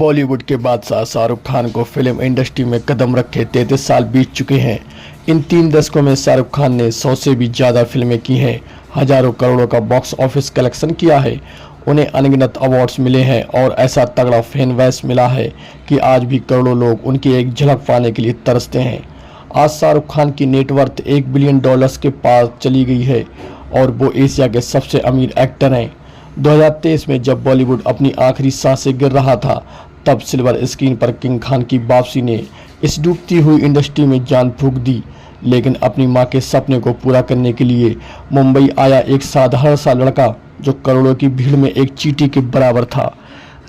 बॉलीवुड के बादशाह शाहरुख खान को फिल्म इंडस्ट्री में कदम रखे 33 साल बीत चुके हैं। इन 3 दशकों में शाहरुख खान ने 100 से भी ज़्यादा फिल्में की हैं, हजारों करोड़ों का बॉक्स ऑफिस कलेक्शन किया है, उन्हें अनगिनत अवार्ड्स मिले हैं और ऐसा तगड़ा फैन बेस मिला है कि आज भी करोड़ों लोग उनकी एक झलक पाने के लिए तरसते हैं। आज शाहरुख खान की नेटवर्थ $1 बिलियन के पास चली गई है और वो एशिया के सबसे अमीर एक्टर हैं। 2023 में जब बॉलीवुड अपनी आखिरी सांसें गिर रहा था, तब सिल्वर स्क्रीन पर किंग खान की वापसी ने इस डूबती हुई इंडस्ट्री में जान फूंक दी। लेकिन अपनी मां के सपने को पूरा करने के लिए मुंबई आया एक साधारण सा लड़का जो करोड़ों की भीड़ में एक चींटी के बराबर था।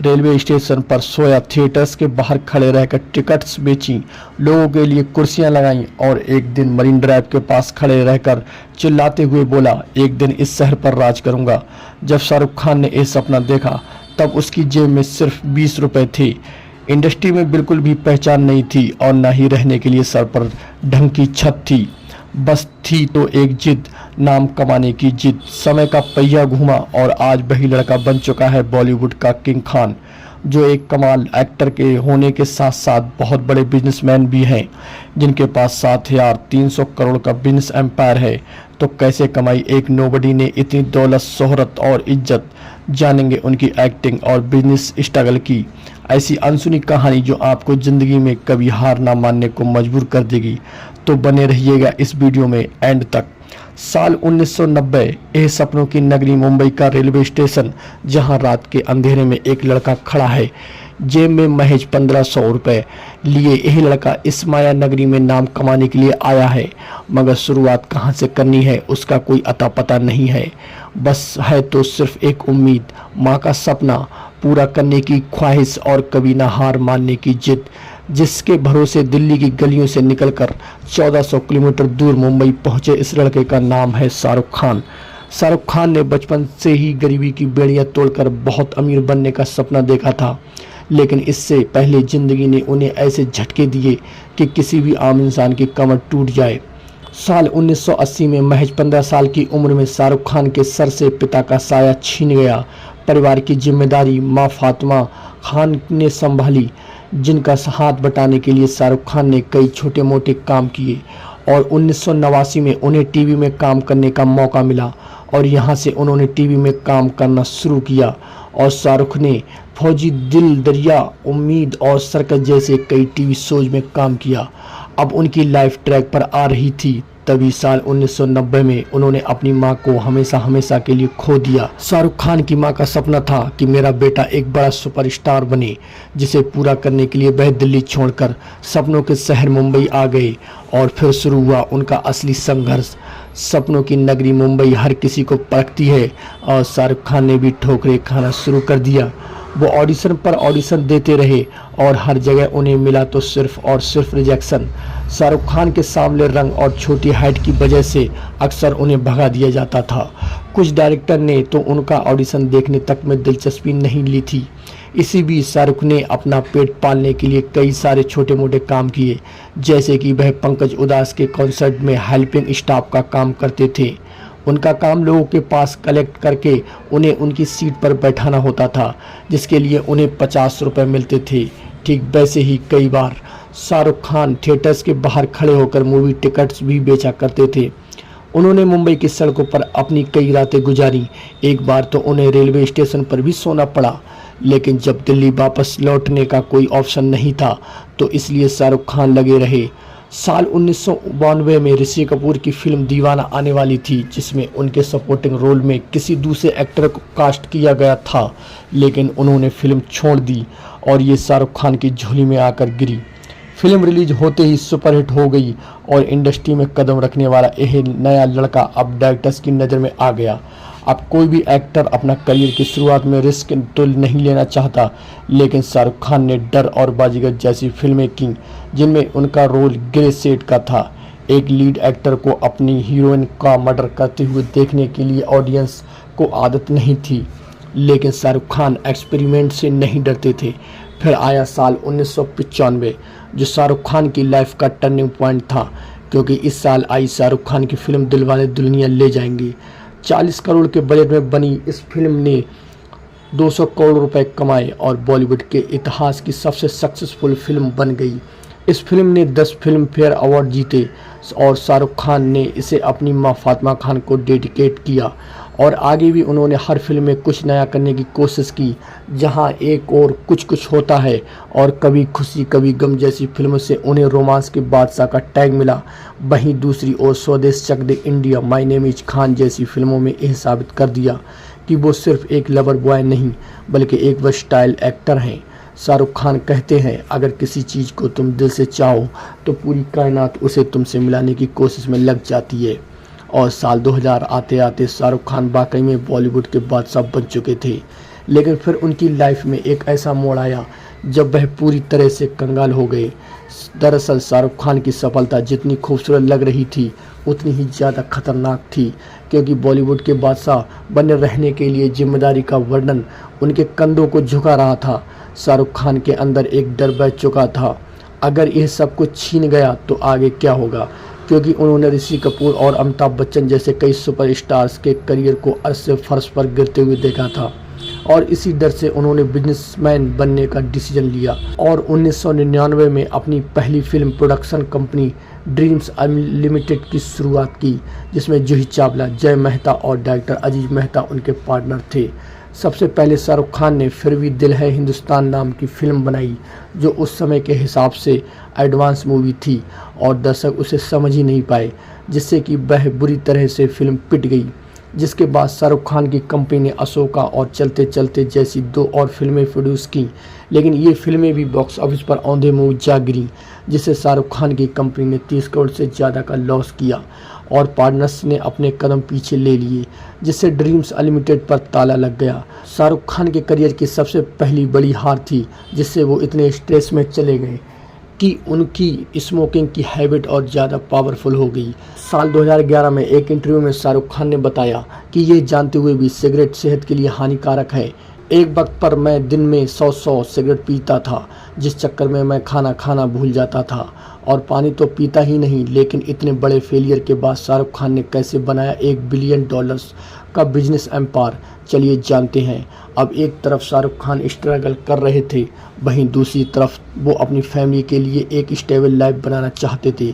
रेलवे स्टेशन पर सोया, थिएटर्स के बाहर खड़े रहकर टिकट्स बेची, लोगों के लिए कुर्सियां लगाईं और एक दिन मरीन ड्राइव के पास खड़े रहकर चिल्लाते हुए बोला, एक दिन इस शहर पर राज करूंगा। जब शाहरुख खान ने ये सपना देखा तब उसकी जेब में सिर्फ 20 रुपए थे। इंडस्ट्री में बिल्कुल भी पहचान नहीं थी और न ही रहने के लिए सर पर ढंग की छत थी। बस थी तो एक जिद, नाम कमाने की जिद। समय का पहिया घूमा और आज वही लड़का बन चुका है बॉलीवुड का किंग खान, जो एक कमाल एक्टर के होने के साथ साथ बहुत बड़े बिजनेसमैन भी हैं, जिनके पास 7,300 करोड़ का बिजनेस एम्पायर है। तो कैसे कमाई एक नोबडी ने इतनी दौलत, शोहरत और इज्जत? जानेंगे उनकी एक्टिंग और बिजनेस स्ट्रगल की ऐसी अनसुनी कहानी जो आपको ज़िंदगी में कभी हार ना मानने को मजबूर कर देगी। तो बने रहिएगा इस वीडियो में एंड तक। साल 1990, यह सपनों की नगरी मुंबई का रेलवे स्टेशन, जहां रात के अंधेरे में एक लड़का खड़ा है, जेब में महज 1500 रुपये लिए। यह लड़का इस माया नगरी में नाम कमाने के लिए आया है, मगर शुरुआत कहां से करनी है उसका कोई अता पता नहीं है। बस है तो सिर्फ एक उम्मीद, माँ का सपना पूरा करने की ख्वाहिश और कभी ना हार मानने की जिद, जिसके भरोसे दिल्ली की गलियों से निकलकर 1400 किलोमीटर दूर मुंबई पहुंचे इस लड़के का नाम है शाहरुख खान। शाहरुख खान ने बचपन से ही गरीबी की बेड़ियां तोड़कर बहुत अमीर बनने का सपना देखा था, लेकिन इससे पहले जिंदगी ने उन्हें ऐसे झटके दिए कि किसी भी आम इंसान की कमर टूट जाए। साल 1980 में महज 15 साल की उम्र में शाहरुख खान के सर से पिता का साया छीन गया। परिवार की जिम्मेदारी मां फातिमा खान ने संभाली, जिनका हाथ बटाने के लिए शाहरुख खान ने कई छोटे मोटे काम किए और 1989 में उन्हें टीवी में काम करने का मौका मिला और यहां से उन्होंने टीवी में काम करना शुरू किया। और शाहरुख ने फौजी, दिल दरिया, उम्मीद और सर्कस जैसे कई टीवी शोज में काम किया। अब उनकी लाइफ ट्रैक पर आ रही थी, तभी साल 1990 में उन्होंने अपनी मां को हमेशा हमेशा के लिए खो दिया। शाहरुख खान की मां का सपना था कि मेरा बेटा एक बड़ा सुपरस्टार बने, जिसे पूरा करने के लिए वह दिल्ली छोड़कर सपनों के शहर मुंबई आ गए और फिर शुरू हुआ उनका असली संघर्ष। सपनों की नगरी मुंबई हर किसी को परखती है और शाहरुख खान ने भी ठोकरें खाना शुरू कर दिया। वो ऑडिशन पर ऑडिशन देते रहे और हर जगह उन्हें मिला तो सिर्फ और सिर्फ रिजेक्शन। शाहरुख खान के सामने रंग और छोटी हाइट की वजह से अक्सर उन्हें भगा दिया जाता था। कुछ डायरेक्टर ने तो उनका ऑडिशन देखने तक में दिलचस्पी नहीं ली थी। इसी बीच शाहरुख ने अपना पेट पालने के लिए कई सारे छोटे मोटे काम किए, जैसे कि वह पंकज उधास के कॉन्सर्ट में हेल्पिंग स्टाफ का काम करते थे। उनका काम लोगों के पास कलेक्ट करके उन्हें उनकी सीट पर बैठाना होता था, जिसके लिए उन्हें 50 रुपये मिलते थे। ठीक वैसे ही कई बार शाहरुख खान थिएटर्स के बाहर खड़े होकर मूवी टिकट्स भी बेचा करते थे। उन्होंने मुंबई की सड़कों पर अपनी कई रातें गुजारी। एक बार तो उन्हें रेलवे स्टेशन पर भी सोना पड़ा, लेकिन जब दिल्ली वापस लौटने का कोई ऑप्शन नहीं था तो इसलिए शाहरुख खान लगे रहे। साल 1992 में ऋषि कपूर की फिल्म दीवाना आने वाली थी, जिसमें उनके सपोर्टिंग रोल में किसी दूसरे एक्टर को कास्ट किया गया था, लेकिन उन्होंने फिल्म छोड़ दी और ये शाहरुख खान की झोली में आकर गिरी। फिल्म रिलीज होते ही सुपरहिट हो गई और इंडस्ट्री में कदम रखने वाला यह नया लड़का अब डायरेक्टर्स की नज़र में आ गया। अब कोई भी एक्टर अपना करियर की शुरुआत में रिस्क तो नहीं लेना चाहता, लेकिन शाहरुख खान ने डर और बाजीगर जैसी फिल्में की, जिनमें उनका रोल ग्रे शेड का था। एक लीड एक्टर को अपनी हीरोइन का मर्डर करते हुए देखने के लिए ऑडियंस को आदत नहीं थी, लेकिन शाहरुख खान एक्सपेरिमेंट से नहीं डरते थे। फिर आया साल 1995, जो शाहरुख खान की लाइफ का टर्निंग पॉइंट था, क्योंकि इस साल आई शाहरुख खान की फिल्म दिलवाले दुल्हनिया ले जाएंगे। 40 करोड़ के बजट में बनी इस फिल्म ने 200 करोड़ रुपए कमाए और बॉलीवुड के इतिहास की सबसे सक्सेसफुल फिल्म बन गई। इस फिल्म ने 10 फिल्म फेयर अवार्ड जीते और शाहरुख खान ने इसे अपनी मां फातिमा खान को डेडिकेट किया और आगे भी उन्होंने हर फिल्म में कुछ नया करने की कोशिश की, जहां एक और कुछ कुछ होता है और कभी खुशी कभी गम जैसी फिल्मों से उन्हें रोमांस के बादशाह का टैग मिला। वहीं दूसरी ओर Swades Chak De India, my name is Khan जैसी फिल्मों में यह साबित कर दिया कि वो सिर्फ एक लवर बॉय नहीं बल्कि एक वर्सटाइल एक्टर हैं। शाहरुख खान कहते हैं, अगर किसी चीज़ को तुम दिल से चाहो तो पूरी कायनात उसे तुमसे मिलाने की कोशिश में लग जाती है। और साल 2000 आते आते शाहरुख खान वाकई में बॉलीवुड के बादशाह बन चुके थे। लेकिन फिर उनकी लाइफ में एक ऐसा मोड़ आया जब वह पूरी तरह से कंगाल हो गए। दरअसल शाहरुख खान की सफलता जितनी खूबसूरत लग रही थी उतनी ही ज़्यादा खतरनाक थी, क्योंकि बॉलीवुड के बादशाह बने रहने के लिए जिम्मेदारी का वर्णन उनके कंधों को झुका रहा था। शाहरुख खान के अंदर एक डर बैठ चुका था, अगर यह सब कुछ छीन गया तो आगे क्या होगा, क्योंकि उन्होंने ऋषि कपूर और अमिताभ बच्चन जैसे कई सुपरस्टार्स के करियर को अर्श से फर्श पर गिरते हुए देखा था और इसी डर से उन्होंने बिजनेसमैन बनने का डिसीजन लिया और 1999 में अपनी पहली film production company dreams unlimited की शुरुआत की, जिसमें जूही चावला, जय मेहता और डायरेक्टर अजीज मेहता उनके पार्टनर थे। सबसे पहले शाहरुख खान ने फिर भी दिल है हिंदुस्तान नाम की फिल्म बनाई, जो उस समय के हिसाब से एडवांस मूवी थी और दर्शक उसे समझ ही नहीं पाए, जिससे कि वह बुरी तरह से फिल्म पिट गई। जिसके बाद शाहरुख खान की कंपनी ने अशोका और चलते चलते जैसी 2 और फिल्में प्रोड्यूस की, लेकिन ये फिल्में भी बॉक्स ऑफिस पर औंधे मुंह जा गिरी, जिससे शाहरुख खान की कंपनी ने 30 करोड़ से ज़्यादा का लॉस किया और पार्टनर्स ने अपने कदम पीछे ले लिए, जिससे ड्रीम्स अनलिमिटेड पर ताला लग गया। शाहरुख खान के करियर की सबसे पहली बड़ी हार थी, जिससे वो इतने स्ट्रेस में चले गए कि उनकी स्मोकिंग की हैबिट और ज़्यादा पावरफुल हो गई। साल 2011 में एक इंटरव्यू में शाहरुख खान ने बताया कि ये जानते हुए भी सिगरेट सेहत के लिए हानिकारक है। एक वक्त पर मैं दिन में 100 सिगरेट पीता था, जिस चक्कर में मैं खाना भूल जाता था और पानी तो पीता ही नहीं। लेकिन इतने बड़े फेलियर के बाद शाहरुख खान ने कैसे बनाया $1 बिलियन का बिजनेस एम्पायर, चलिए जानते हैं। अब एक तरफ शाहरुख खान स्ट्रगल कर रहे थे, वहीं दूसरी तरफ वो अपनी फैमिली के लिए एक स्टेबल लाइफ बनाना चाहते थे।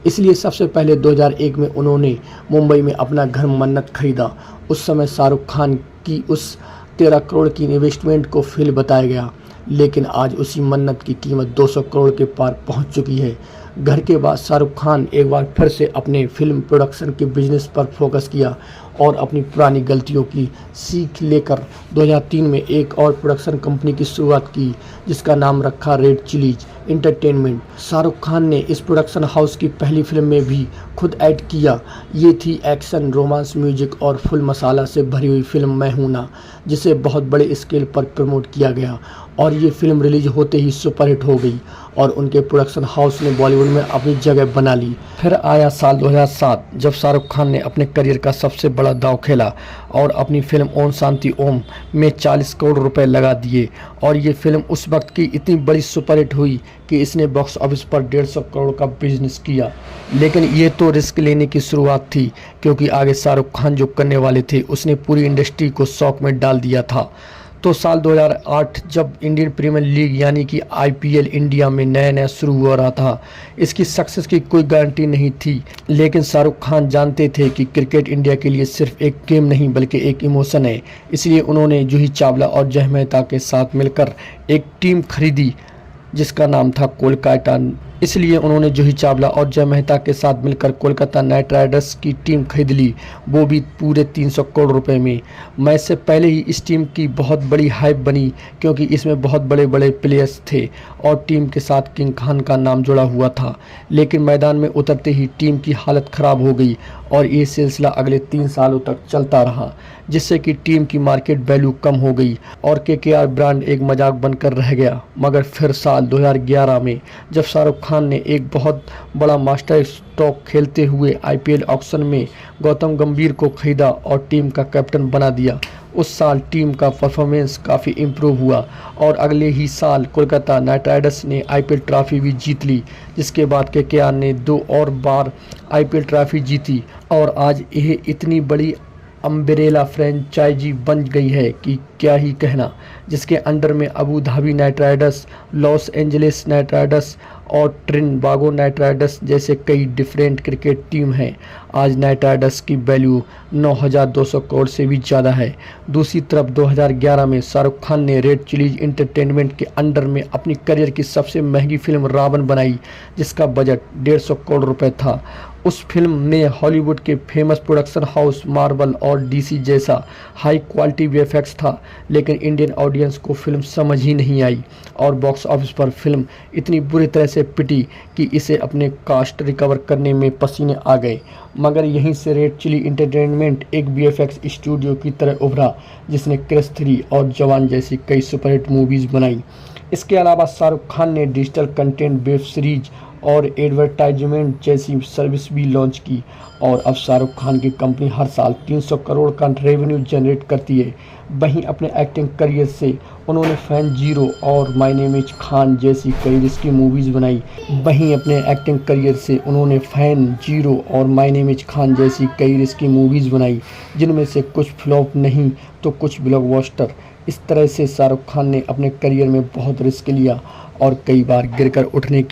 इसलिए सबसे पहले 2001 में उन्होंने मुंबई में अपना घर मन्नत खरीदा। उस समय शाहरुख खान की उस 13 करोड़ की इन्वेस्टमेंट को फेल बताया गया, लेकिन आज उसी मन्नत की कीमत 200 करोड़ के पार पहुंच चुकी है। घर के बाद शाहरुख खान एक बार फिर से अपने फिल्म प्रोडक्शन के बिजनेस पर फोकस किया और अपनी पुरानी गलतियों की सीख लेकर 2003 में एक और प्रोडक्शन कंपनी की शुरुआत की, जिसका नाम रखा red chillies entertainment. Shahrukh Khan ने इस प्रोडक्शन हाउस की पहली फिल्म में भी खुद ऐड किया। ये थी एक्शन, रोमांस, म्यूजिक और फुल मसाला से भरी हुई फिल्म मैं हूं ना, जिसे बहुत बड़े स्केल पर प्रमोट किया गया और ये फिल्म रिलीज होते ही सुपरहिट हो गई और उनके प्रोडक्शन हाउस ने बॉलीवुड में अपनी जगह बना ली। फिर आया साल 2007, जब शाहरुख खान ने अपने करियर का सबसे बड़ा दांव खेला और अपनी फिल्म ओम शांति ओम में 40 करोड़ रुपए लगा दिए और ये फिल्म उस वक्त की इतनी बड़ी सुपरहिट हुई कि इसने बॉक्स ऑफिस पर 150 करोड़ का बिजनेस किया। लेकिन ये तो रिस्क लेने की शुरुआत थी, क्योंकि आगे शाहरुख खान जो करने वाले थे उसने पूरी इंडस्ट्री को शॉक में डाल दिया था। तो साल 2008 जब इंडियन प्रीमियर लीग यानी कि IPL इंडिया में नया शुरू हो रहा था, इसकी सक्सेस की कोई गारंटी नहीं थी, लेकिन शाहरुख खान जानते थे कि क्रिकेट इंडिया के लिए सिर्फ एक गेम नहीं बल्कि एक इमोशन है। इसलिए उन्होंने जूही चावला और जय मेहता के साथ मिलकर एक टीम खरीदी जिसका नाम था कोलकाता। इसलिए उन्होंने जूही चावला और जय मेहता के साथ मिलकर कोलकाता नाइट राइडर्स की टीम खरीद ली, वो भी पूरे 300 करोड़ रुपए में। मैच से पहले ही इस टीम की बहुत बड़ी हाइप बनी, क्योंकि इसमें बहुत बड़े बड़े प्लेयर्स थे और टीम के साथ किंग खान का नाम जुड़ा हुआ था। लेकिन मैदान में उतरते ही टीम की हालत ख़राब हो गई और ये सिलसिला अगले 3 सालों तक चलता रहा, जिससे कि टीम की मार्केट वैल्यू कम हो गई और KKR ब्रांड एक मजाक बनकर रह गया। मगर फिर साल 2011 में जब शाहरुख खान ने एक बहुत बड़ा मास्टर स्ट्रोक खेलते हुए IPL ऑक्शन में गौतम गंभीर को खरीदा और टीम का कैप्टन बना दिया, उस साल टीम का परफॉर्मेंस काफ़ी इम्प्रूव हुआ और अगले ही साल कोलकाता नाइट राइडर्स ने IPL ट्रॉफी भी जीत ली, जिसके बाद KKR ने 2 और बार IPL ट्रॉफी जीती और आज यह इतनी बड़ी अम्ब्रेला फ्रेंचाइजी बन गई है कि क्या ही कहना, जिसके अंडर में Abu Dhabi Knight Riders, Los Angeles night Riders और ट्रिनबागो नाइट राइडर्स जैसे कई डिफरेंट क्रिकेट टीम हैं। आज नाइट राइडर्स की वैल्यू 9,200 करोड़ से भी ज़्यादा है। दूसरी तरफ 2011 में शाहरुख खान ने रेड चिलीज एंटरटेनमेंट के अंडर में अपनी करियर की सबसे महंगी फिल्म रावण बनाई, जिसका बजट 150 करोड़ रुपए था। उस फिल्म में हॉलीवुड के फेमस प्रोडक्शन हाउस मार्वल और डीसी जैसा हाई क्वालिटी वीएफएक्स था, लेकिन इंडियन ऑडियंस को फिल्म समझ ही नहीं आई और बॉक्स ऑफिस पर फिल्म इतनी बुरी तरह से पिटी कि इसे अपने कास्ट रिकवर करने में पसीने आ गए। मगर यहीं से रेड चिली एंटरटेनमेंट एक वीएफएक्स स्टूडियो की तरह उभरा, जिसने क्रिश 3 और जवान जैसी कई सुपरहिट मूवीज़ बनाई। इसके अलावा शाहरुख खान ने डिजिटल कंटेंट, वेब सीरीज और एडवर्टाइजमेंट जैसी सर्विस भी लॉन्च की और अब शाहरुख खान की कंपनी हर साल 300 करोड़ का रेवेन्यू जनरेट करती है। वहीं अपने एक्टिंग करियर से उन्होंने फैन जीरो और माय नेम इज खान जैसी कई रिस्की मूवीज़ बनाई। जिनमें से कुछ फ्लॉप नहीं तो कुछ ब्लॉकबस्टर। इस तरह से शाहरुख खान ने अपने करियर में बहुत रिस्क लिया और कई बार गिरकर उठने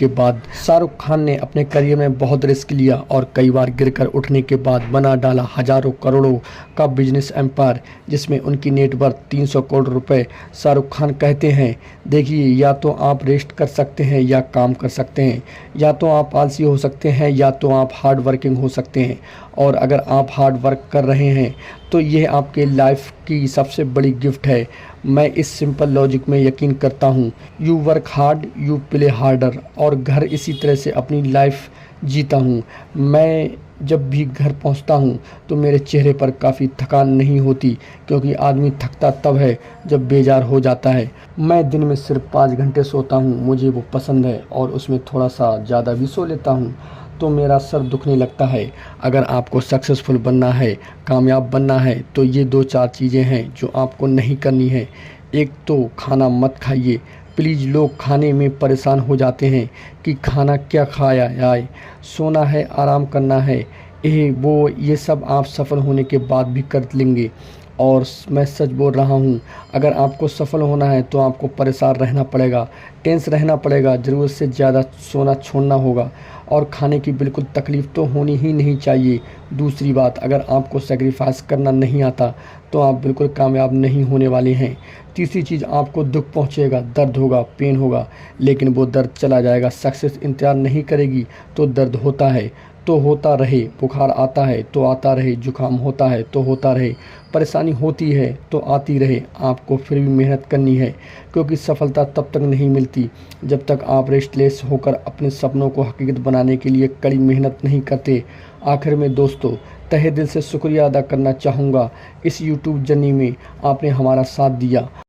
के बाद बना डाला हजारों करोड़ों का बिजनेस एम्पायर, जिसमें उनकी नेटवर्थ 300 करोड़ रुपए। शाहरुख खान कहते हैं, देखिए, या तो आप रेस्ट कर सकते हैं या काम कर सकते हैं, या तो आप आलसी हो सकते हैं या तो आप हार्ड वर्किंग हो सकते हैं। और अगर आप हार्ड वर्क कर रहे हैं तो यह आपके लाइफ की सबसे बड़ी गिफ्ट है। मैं इस सिंपल लॉजिक में यकीन करता हूँ, you work hard you play harder. और घर इसी तरह से अपनी लाइफ जीता हूँ। मैं जब भी घर पहुँचता हूँ तो मेरे चेहरे पर काफ़ी थकान नहीं होती, क्योंकि आदमी थकता तब है जब बेजार हो जाता है। मैं दिन में सिर्फ 5 घंटे सोता हूँ, मुझे वो पसंद है, और उसमें थोड़ा सा ज़्यादा भी सो लेता हूँ तो मेरा सर दुखने लगता है। अगर आपको सक्सेसफुल बनना है, कामयाब बनना है, तो ये 2-4 चीज़ें हैं जो आपको नहीं करनी है। एक तो खाना मत खाइए प्लीज़। लोग खाने में परेशान हो जाते हैं कि खाना क्या खाया जाए, सोना है, आराम करना है, ये सब आप सफल होने के बाद भी कर लेंगे। और मैं सच बोल रहा हूँ, अगर आपको सफल होना है तो आपको परेशान रहना पड़ेगा, टेंस रहना पड़ेगा, ज़रूरत से ज़्यादा सोना छोड़ना होगा, और खाने की बिल्कुल तकलीफ़ तो होनी ही नहीं चाहिए। दूसरी बात, अगर आपको सेक्रीफाइस करना नहीं आता तो आप बिल्कुल कामयाब नहीं होने वाले हैं। तीसरी चीज़, आपको दुख पहुँचेगा, दर्द होगा, पेन होगा, लेकिन वो दर्द चला जाएगा। सक्सेस इंतज़ार नहीं करेगी तो दर्द होता है तो होता रहे, बुखार आता है तो आता रहे, जुकाम होता है तो होता रहे, परेशानी होती है तो आती रहे। आपको फिर भी मेहनत करनी है, क्योंकि सफलता तब तक नहीं मिलती जब तक आप रेस्टलेस होकर अपने सपनों को हकीकत बनाने के लिए कड़ी मेहनत नहीं करते। आखिर में दोस्तों, तहे दिल से शुक्रिया अदा करना चाहूँगा, इस यूट्यूब जर्नी में आपने हमारा साथ दिया।